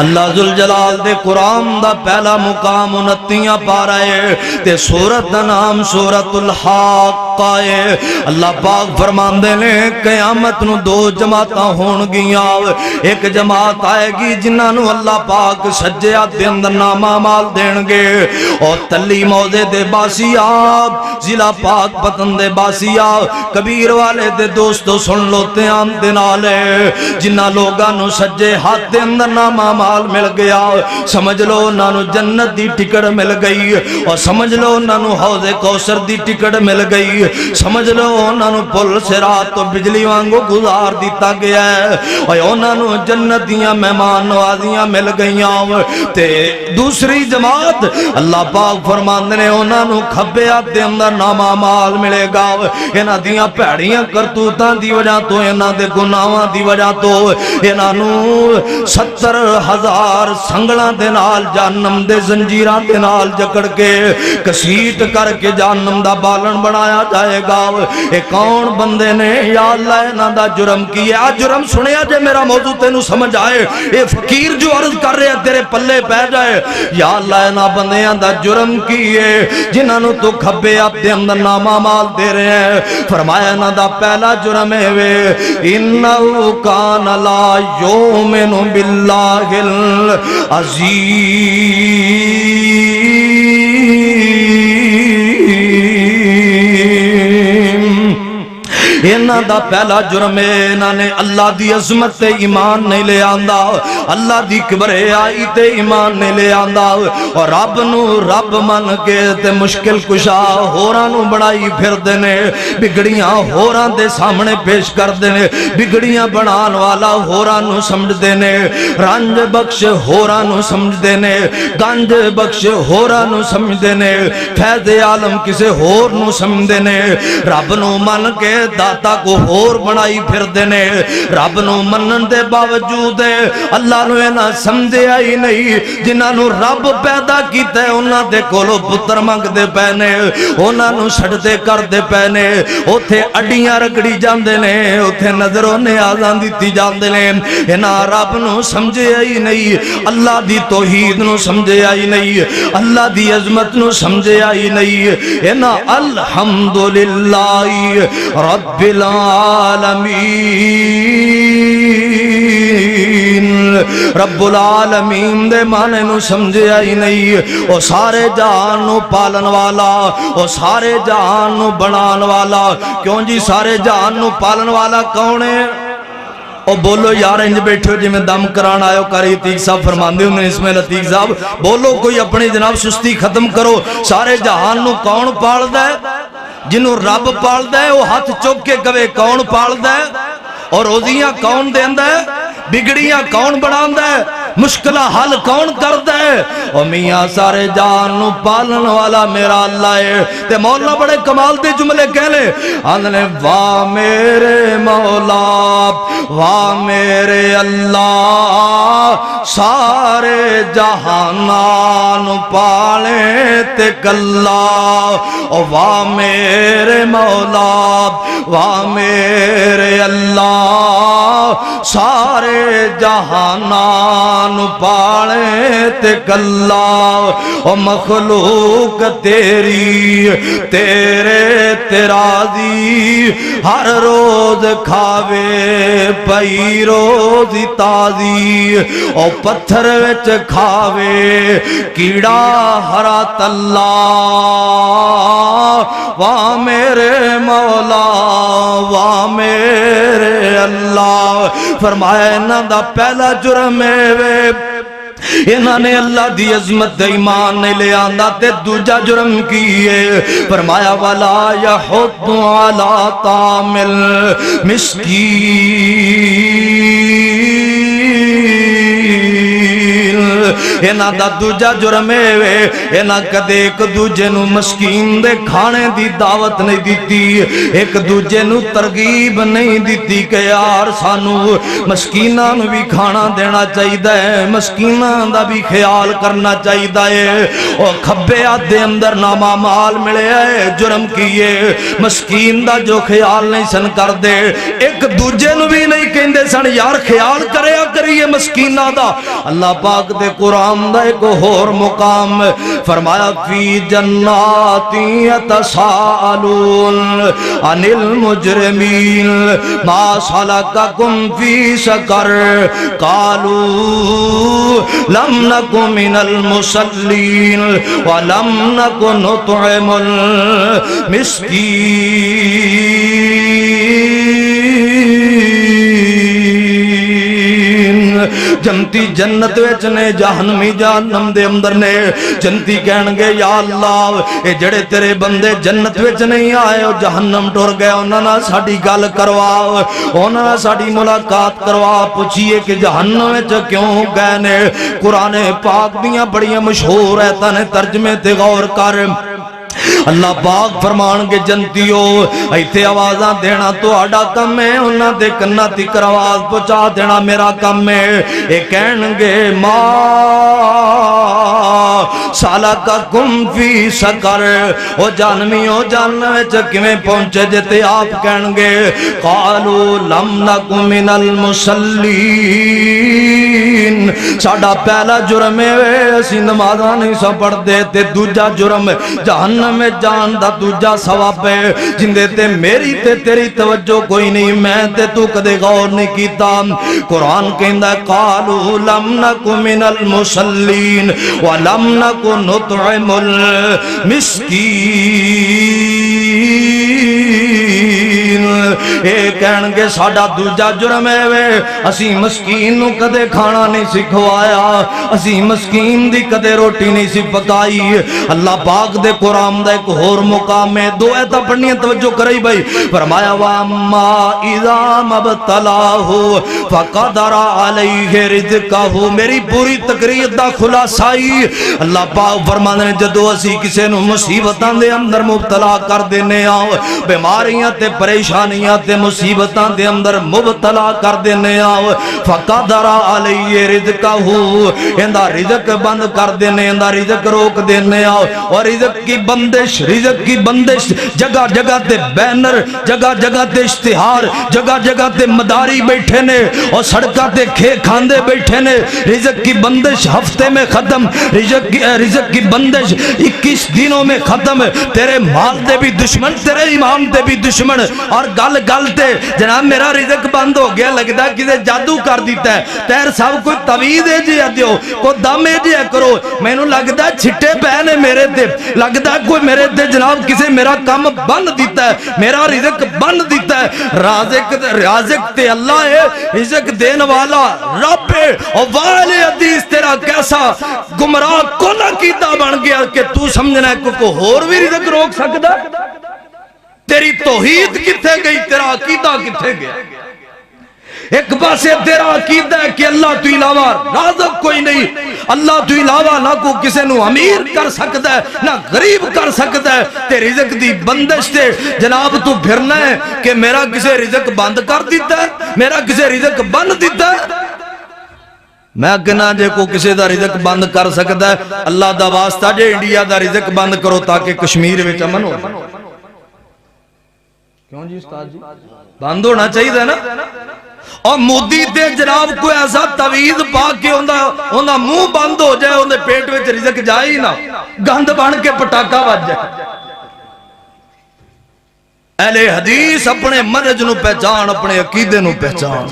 اللہ ذوالجلال دے قرآن دا پہلا مقام 29 پارہ ہے تے سورت دا نام سورت الحاقہ ہے اللہ پاک فرماندے نے قیامت نو 2 جماعتاں ہون گیاں ایک جماعت آئے گی جنہاں نو اللہ پاک سجے ہاتھ دے اندر نامہ مال دین گے اور تلی موزے دے باسیاب ضلع پاک پتن دے باسیاب کبیر والے دے دوستو سن لو تیام دے نالے جنہاں لوگاں نو سجے ہاتھ دے اندر نامہ مال مل گیا سمجھ لو نانو جنت دی ٹکٹ مل گئی اور سمجھ لو نانو حوض کوثر دی ٹکٹ مل گئی سمجھ لو نانو پل صراط تو بجلی وانگو گزار دیتا گیا ہے اور نانو جنت دیاں مہمان نوازیاں مل گئیاں تے دوسری جماعت اللہ پاک فرماندے نے نانو کھبے ہاتھ دے اندر نامہ مال ملے گا انہاں دیاں پیڑیاں کرتوتاں دی وجہ تو انہاں دے گناہاں دی وجہ تو انہاں نو 70,000 سنگلاں دے نال جہنم دے زنجیراں دے نال جکڑ کے کسیٹ کر کے جہنم دا بالن بنایا جائے گا اے کون بندے نے یا اللہ انہاں دا جرم کیا جرم سنیا جے میرا موضوع تینوں سمجھ آئے اے فقیر جو عرض کر رہے ہیں تیرے پلے پہ جائے یا اللہ انہاں بندیاں دا جرم کیے جنہاں نو تو کھبے آپ دے اندر نامہ مال دے رہے ہیں فرمایا انہاں دا پہلا جرم ہے وے انہو کان لا یومن باللہ العظیم انہاں دا پہلا جرم ہے انہاں نے اللہ دی عظمت تے ایمان نہیں لے آندا اللہ دی کبریائی تے ایمان نہیں لے آندا اور رب نو رب من کے تے مشکل کشا ہوراں نو بڑائی پھر دینے بگڑیاں ہوراں دے سامنے پیش کر دینے بگڑیاں بنان والا ہوراں نو سمجھ دینے رنج بخش ہوراں نو سمجھ دینے گنج بخش ہوراں نو سمجھ دینے فیض عالم کسے ہور نو سمجھ دینے رب نو من کے داتا کو ہور بنائی پھر دینے رب نو منن دے باوجود اللہ نو اینا سمجھے آئی نہیں جنہاں نو رب پیدا کیتے انہاں دے کولو پتر مانگ دے پہنے انہاں نو چھڑ دے کر دے پہنے اوتھے اڈیاں رگڑی جاندے نے اوتھے نظروں نے آزان دیتی جاندے نے اینا رب نو سمجھے آئی نہیں اللہ دی توحید نو سمجھے آئی نہیں اللہ دی عظمت نو سمجھے آئی نہیں اینا الحمدللہ رب العالمین رب العالمین دے معنی نو سمجھے آئی نہیں او سارے جہان نو پالن والا او سارے جہان نو بنان والا کیوں جی سارے جہان نو پالن والا کون ہے او بولو یار انج بیٹھو جی میں دم کران آئے کاری عتیق صاحب فرماندے انہیں اسماعیل عتیق صاحب بولو کوئی اپنی جناب سستی ختم کرو سارے جہان نو کون پال دے جنہوں رب پال دے وہ ہاتھ چوک کے کبھے کون پال دے اور روزیاں کون دین دے بگڑیاں کون بڑھان دے مشکلہ حل کون کر دے اور میاں سارے جان نو پالن والا میرا اللہ ہے تے مولا بڑے کمال دے جملے کہہ لے آندھنے واہ میرے مولا واہ میرے اللہ سارے جہانہ نو پالے تے کلا او واہ میرے مولا واہ میرے اللہ سارے جہاناں نو پالے تے کلا او مخلوق تیری تیرے تراضی ہر روز کھاوے پئی روزی تازی او پتھر وچ کھاوے کیڑا ہرا تلا واہ میرے مولا واہ میرے اللہ فرمایا انہاں دا پہلا جرم ہے انہاں نے اللہ دی عظمت ایمان نہیں لے آندا تے دوجا جرم کیے فرمایا ولا یحض علی طعام المسکین انہاں دا دوجا جرم ہے انہاں کدے ایک دوجے نو مسکین دے کھانے دی دعوت نہیں دیتی ایک دوجے نو ترغیب نہیں دیتی کہ یار سانو مسکیناں نو بھی کھانا دینا چاہیدا ہے مسکیناں دا بھی خیال کرنا چاہیدا ہے او کھبے ہاتھ دے اندر نامہ مال ملے ہے جرم کیے مسکین دا جو خیال نہیں سن کر دے ایک دوجے نو بھی نہیں کہندے سن یار خیال کریا کریے مسکیناں دا اللہ پاک دے قرآن دا ایک اور مقام فرمایا فی جنات یتساءلون عن المجرمین ما سلککم فی سقر قالوا لم نکن من المصلین ولم نکن نطعم المسکین جنتی جنت وچ نے جہنمی جہنم دے اندر نے جنتی کہن گے یا اللہ اے جڑے تیرے بندے جنت وچ نہیں آئے او جہنم ٹر گئے انہاں نال ساڈی گل کروا انہاں نال ساڈی ملاقات کروا پوچھئے کہ جہنم وچ کیوں گئے نے قرآن پاک دیاں بڑیاں مشہور ایتاں نے ترجمے تے غور کر اللہ پاک فرمان کے جنتیو ایتھے آوازاں دینا تو آڈا کم ہے انہاں دے کنہ تکر آواز پہنچا دینا میرا کم ہے اے کہنگے ما سالککم فی سقر او جانمیو جانوے چکمیں پہنچے جتے آپ کہنگے قالو لم نکو من المصلین ساڑا پہلا جرم ہے اسی نمازہ نہیں سا پڑھ دیتے دوجا جرم جہنم میں جان دا دوجا ثواب ہے جندے تے میری تے تیری توجہ کوئی نہیں میں تے تو کدے غور نہیں کیتا قرآن کہندہ قالو لم نکو من المصلین ولم نکو نطعم المسکین اے کہنگے ساڑا دوجا جرم ہے اسی مسکین نو کدے کھانا نہیں سکھوایا اسی مسکین دی کدے روٹی نہیں سی پکائی اللہ پاک دے قرآن دا ایک اور مقام میں دو ایتا پڑھنی توجہ کرائی بھائی فرمایا وَأَمَّا إِذَا مَبْتَلَاهُ فَقَدَرَ عَلَيْهِ رِزْقَهُ میری پوری تقریر دا خلاصائی اللہ پاک فرمانے نے جدو اسی کسے نو مصیبتان دے اندر مبتلا کر دینے آؤ بیماریاں تے پریشانیاں تے مصیبتان دے اندر مبتلا کر دینے آؤ فَقَدَرَ عَلَيْهِ رِزْقَهُ اندہ رزق بند کر دینے اندہ رزق روک دینے آؤ اور رزق کی بندش جگہ جگہ تے بینر جگہ جگہ تے اشتہار جگہ جگہ تے مداری بیٹھے نے اور سڑکہ تے کھے کھاندے بیٹھے نے رزق کی بندش ہفتے میں ختم رزق کی بندش 21 دنوں میں ختم تیرے مال دے بھی دشمن تیرے ایمان دے بھی دشمن اور گل گل تے جناب میرا رزق بند ہو گیا لگتا ہے کسے جادو کر دیتا ہے تیر سب کوئی توید ہے جی دیو کوئی دم ہے جی کرو میں نو لگتا ہے چھٹے پہنے میرے دے لگتا ہے کوئی میرے دے جناب کسے میرا کام بند دیتا ہے میرا رزق بند دیتا ہے رازق تے اللہ ہے رزق دین والا رب ہے اور والے حدیث تیرا کیسا گمراہ کونا کیتا بن گیا کہ تو سمجھنا ہے کو اور بھی رزق روک سکتا تیری توحید کتھے گئی تیرا عقیدہ کتھے گیا ایک پاسے تیرا عقیدہ ہے کہ اللہ تو علاوہ رازق کوئی نہیں اللہ تو علاوہ نہ کو کسے نو امیر کر سکتا ہے نہ غریب کر سکتا ہے تے رزق دی بندش تے جناب تو پھرنا ہے کہ میرا کسے رزق بند کر دیتا ہے میرا کسے رزق بند دیتا ہے میں کہنا جے کو کسی دا رزق بند کر سکتا ہے اللہ دا واسطہ جے انڈیا دا رزق بند کرو تاکہ کشمیر وچ امن ہو. کیوں جی استاد جی بند ہونا چاہیے نا. اور مودی تے جناب کوئی ایسا تویز پا کے اوندا منہ بند ہو جائے اندے پیٹ وچ رزق جائے ہی نہ گند بن کے پٹاکا وج جائے. اہل حدیث اپنے منہج نو پہچان اپنے عقیدے نو پہچان.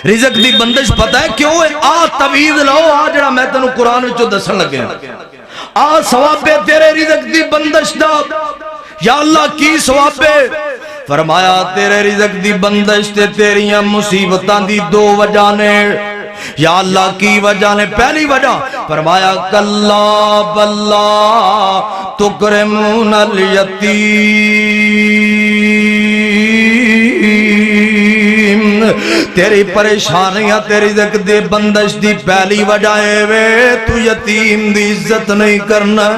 رزق دی بندش پتہ ہے کیوں ہے؟ آ تویز لو آ جڑا میں تینوں قرآن وچوں دسن لگے آ ثواب تیرے رزق دی بندش دا. یا اللہ کی ثواب فرمایا تیرے رزق دی بندش تے تیریاں مصیبتاں دی دو وجہ نے. یا اللہ کی وجہ نے پہلی وجہ فرمایا کلا بلا تکرمون الیتیم تیری پریشانیاں تیری رزق دی بندش دی پہلی وجہ ہے وے تو یتیم دی عزت نہیں کرنا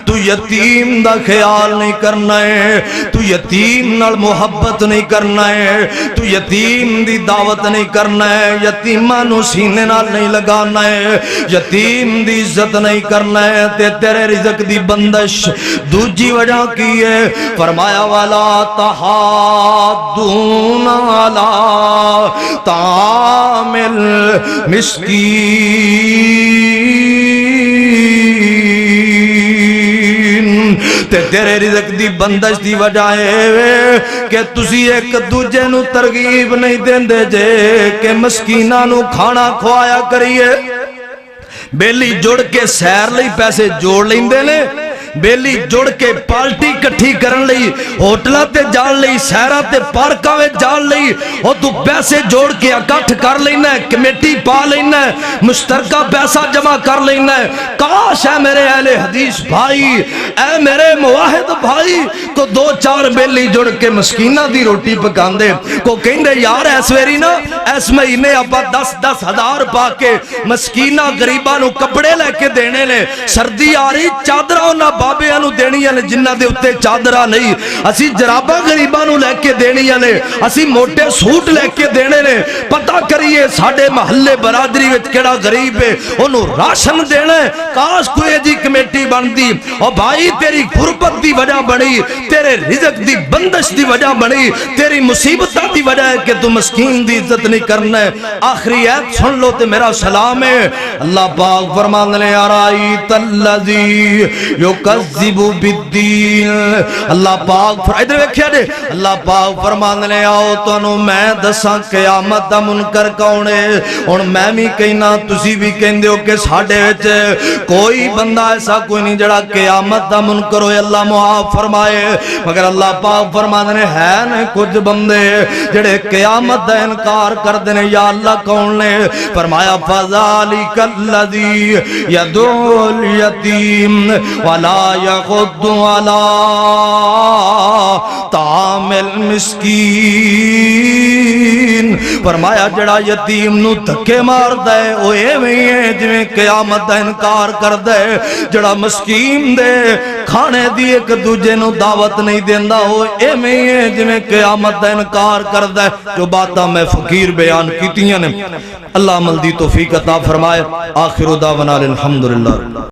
تو یتیم دا خیال نہیں کرنا ہے تو یتیم نال محبت نہیں کرنا ہے تو یتیم دی دعوت نہیں کرنا ہے یتیماں نو سینے نال نہیں لگانا ہے یتیم دی عزت نہیں کرنا ہے تے تیرے رزق دی بندش. دوجی وجہ کی ہے فرمایا والا تحاضون علی طعام المسکین تے تیرے رزق دی بندش دی وجہ ہے کہ تسی ایک دوجے نو ترغیب نہیں دیندے جے کہ مسکیناں نو کھانا کھوایا کریے. بیلی جڑ کے سیر لئی پیسے جوڑ لیندے نے بیلی جڑ کے پارٹی کٹھی کرن لئی ہوٹلاں تے جان لئی سیراں تے پارکاں وچ جان لئی او تو پیسے جوڑ کے اکٹھ کر لینا ہے کمیٹی پا لینا ہے مشترکہ پیسہ جمع کر لینا ہے. کاش اے میرے اہل حدیث بھائی اے میرے موحد بھائی کو دو چار بیلی جڑ کے مسکینہ دی روٹی پکان دے کو کہیں دے یار ایس ویری نا ایس مہینے اپا 10-10 ہزار پا کے مسکینہ غریباں نو کپڑے لے کے دینے لے سردی آ رہی چادرہ نہ بابیاں نو دینیاں نے جنہ دے اتے چادرہ نہیں اسی جرابہ غریباں نو لے کے دینیاں نے اسی موٹے سوٹ لے کے دینے نے. پتہ کریے ساڑھے محلے برادری وچ کیڑا غریب ہے انہوں راشن دینا ہے. کاش کوئی جی کمیٹی بن دی اور بھائی تیری غربت دی وجہ بنی تیرے رزق دی بندش دی وجہ بنی تیری مصیبتہ دی وجہ ہے کہ تو مسکین دی عزت نہیں کرنا ہے. آخری ایت سن لو تے میرا سلام ہے. اللہ پاک فرمان لے آرائیت اللذی یکذب بالدین. اللہ پاک ادھر ویکھیا جے اللہ پاک فرمان لے آؤ تو میں دساں قیامت دا منکر کون ہے. ہن میں بھی کہنا تسی بھی کہندے ہو کہ ساڈے وچ کوئی بندہ ایسا کوئی نہیں جڑا قیامت دا منکر ہوئے اللہ معاف فرمائے مگر اللہ پاک فرمانے ہے نہیں کچھ بندے جڑے قیامت دا انکار کر دینے. یا اللہ کون نے فرمایا فذالک الذی یدعو الیتیم ولا یغض علی طعام المسکین. فرمایا جڑا یتیم نو دھکے مار دے او ایویں ہے جویں قیامت دا انکار کر دے جڑا مسکین دے کھانے دی ایک دوجے نو دعوت نہیں دیندا او ایویں ہے جویں قیامت دا انکار کر دے. جو باتاں میں فقیر بیان کیتیاں نے اللہ عمل دی توفیق عطا فرمائے. آخر دعوانا الحمدللہ.